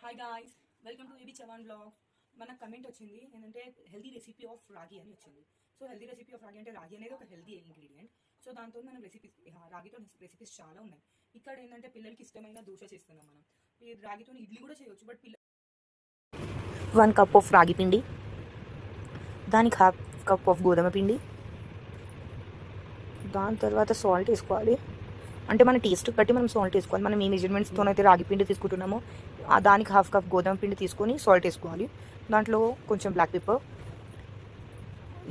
Hi guys, welcome to AB Chavan blog. మనకు comment వచ్చింది ఏంటంటే హెల్దీ రెసిపీ ఆఫ్ రాగి అని వచ్చింది. సో హెల్దీ రెసిపీ ఆఫ్ రాగి అంటే రాగి అనేది ఒక హెల్దీ ఇంగ్రీడియంట్. సో దాంతో మనం రాగితో రెసిపీస్ చాలా ఉన్నాయి. ఇక్కడ ఏంటంటే పిల్లలకి ఇష్టమైన దోశ చేస్తున్నాం మనం. ఈ రాగితో ఇడ్లీ కూడా చేయొచ్చు, బట్ 1 కప్ ఆఫ్ రాగి పిండి, దానికి 1/2 కప్ ఆఫ్ గోధుమ పిండి, దాని తర్వాత సాల్ట్ వేసుకోవాలి. అంటే మన టేస్ట్ బట్టి మనం సాల్ట్ వేసుకోవాలి. మనం ఏ మెజర్మెంట్స్తో అయితే రాగి పిండి తీసుకుంటున్నామో దానికి 1/2 కప్ గోధుమ పిండి తీసుకొని సాల్ట్ వేసుకోవాలి. దాంట్లో కొంచెం బ్లాక్ పెప్పర్,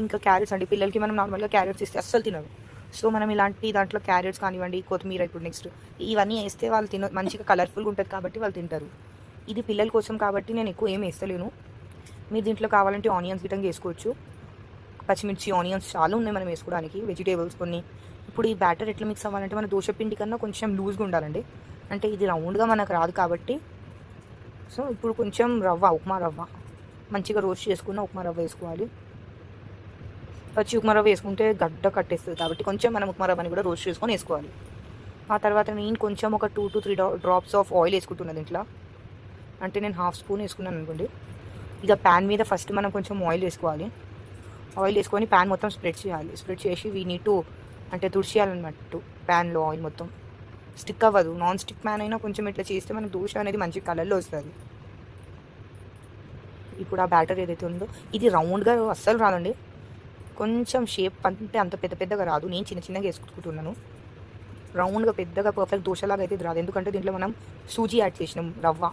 ఇంకా క్యారెట్స్ అండి. పిల్లలకి మనం నార్మల్గా క్యారెట్స్ ఇస్తే అస్సలు తినరు. సో మనం ఇలాంటి దాంట్లో క్యారెట్స్ కానివ్వండి, కొత్తిమీర, ఇప్పుడు నెక్స్ట్ ఇవన్నీ వేస్తే వాళ్ళు మంచిగా కలర్ఫుల్గా ఉంటుంది కాబట్టి వాళ్ళు తింటారు. ఇది పిల్లల కోసం కాబట్టి నేను ఎక్కువ ఏం వేస్తలేను. మీరు దీంట్లో కావాలంటే ఆనియన్స్ గిటంగా వేసుకోవచ్చు. పచ్చిమిర్చి, ఆనియన్స్ చాలా ఉన్నాయి మనం వేసుకోవడానికి, వెజిటేబుల్స్ కొన్ని. ఇప్పుడు ఈ బ్యాటర్ ఎట్లా మిక్స్ అవ్వాలంటే మన దోశ పిండి కన్నా కొంచెం లూజ్గా ఉండాలండి. అంటే ఇది రౌండ్గా మనకు రాదు కాబట్టి. సో ఇప్పుడు కొంచెం ఉప్మా రవ్వ మంచిగా రోస్ట్ చేసుకున్న ఉప్మా రవ్వ వేసుకోవాలి. పచ్చి ఉప్మా రవ్వ వేసుకుంటే గడ్డ కట్టేస్తుంది కాబట్టి కొంచెం మనం ఉప్మా రవ్వని కూడా రోస్ట్ చేసుకొని వేసుకోవాలి. ఆ తర్వాత నేను కొంచెం ఒక 2 to 3 డ్రాప్స్ ఆఫ్ ఆయిల్ వేసుకుంటున్నాను దీంట్లో. అంటే నేను 1/2 స్పూన్ వేసుకున్నాను అనుకోండి. ఇక ప్యాన్ మీద ఫస్ట్ మనం కొంచెం ఆయిల్ వేసుకోవాలి. ఆయిల్ వేసుకొని ప్యాన్ మొత్తం స్ప్రెడ్ చేయాలి. స్ప్రెడ్ చేసి వీ నీడ్ టు అంటే తుడిచేయాలన్నట్టు. ప్యాన్లో ఆయిల్ మొత్తం స్టిక్ అవ్వదు. నాన్ స్టిక్ ప్యాన్ అయినా కొంచెం ఇట్లా చేస్తే మనకు దోశ అనేది మంచి కలర్లో వస్తుంది. ఇప్పుడు ఆ బ్యాటర్ ఏదైతే ఉందో ఇది రౌండ్గా అస్సలు రాదండి. కొంచెం షేప్ అంటే అంత పెద్దగా రాదు. నేను చిన్నగా వేసుకుంటున్నాను. రౌండ్గా పెద్దగా పర్ఫెక్ట్ దోశలాగా అయితే ఇది రాదు, ఎందుకంటే దీంట్లో మనం సూజీ యాడ్ చేసినాం, రవ్వ.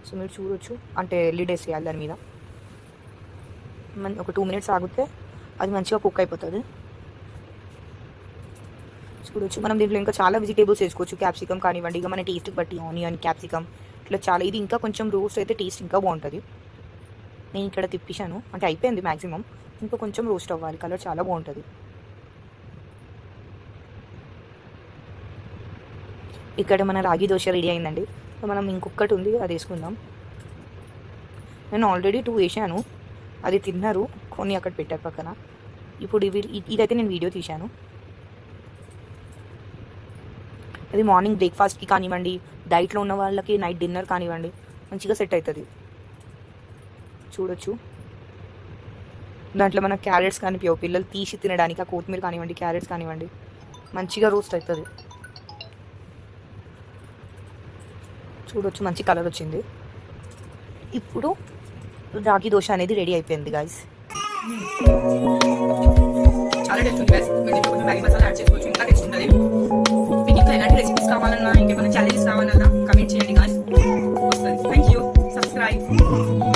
సో మీరు చూడొచ్చు. అంటే లిడ్ వేసేయాలి దాని మీద. ఒక 2 minutes ఆగితే అది మంచిగా కుక్ అయిపోతుంది. చూడొచ్చు. మనం దీంట్లో ఇంకా చాలా వెజిటేబుల్స్ వేసుకోవచ్చు. క్యాప్సికమ్ కానివ్వండి, ఇక మన టేస్ట్కి బట్టి ఆనియన్, క్యాప్సికమ్ ఇట్లా చాలా. ఇది ఇంకా కొంచెం రోస్ట్ అయితే టేస్ట్ ఇంకా బాగుంటుంది. నేను ఇక్కడ తిప్పించాను, అంటే అయిపోయింది మ్యాక్సిమం. ఇంకా కొంచెం రోస్ట్ అవ్వాలి, కలర్ చాలా బాగుంటుంది. ఇక్కడ మన రాగి దోశ రెడీ అయిందండి. సో మనం ఇంకొకటి ఉంది, అది వేసుకుందాం. నేను ఆల్రెడీ 2 వేసాను, అది తిన్నారు, కొన్ని అక్కడ పెట్టారు పక్కన. ఇప్పుడు ఇదైతే నేను వీడియో తీశాను. అది మార్నింగ్ బ్రేక్ఫాస్ట్కి కానివ్వండి, డైట్లో ఉన్న వాళ్ళకి నైట్ డిన్నర్ కానివ్వండి, మంచిగా సెట్ అవుతుంది. చూడొచ్చు. దాంట్లో మన క్యారెట్స్ కానిపించవు, పిల్లలు తీసి తినడానికి. ఆ కొత్తిమీర కానివ్వండి, క్యారెట్స్ కానివ్వండి, మంచిగా రోస్ట్ అవుతుంది. చూడొచ్చు, మంచి కలర్ వచ్చింది. ఇప్పుడు రాగి దోశ అనేది రెడీ అయిపోయింది గాయస్. చాలా టేస్ట్ ఉంది. కొంచెం మ్యాగీ మసాలా యాడ్ చేసుకోవచ్చు, ఇంకా టేస్ట్ ఉంటుంది. మీకు ఇంకా ఎలాంటి రెసిపీస్ కావాలన్నా, ఇంకేమైనా ఛాలెంజెస్ కావాలన్నా కమెంట్ చేయండి గాయస్. వస్తుంది. Thank you. సబ్స్క్రైబ్.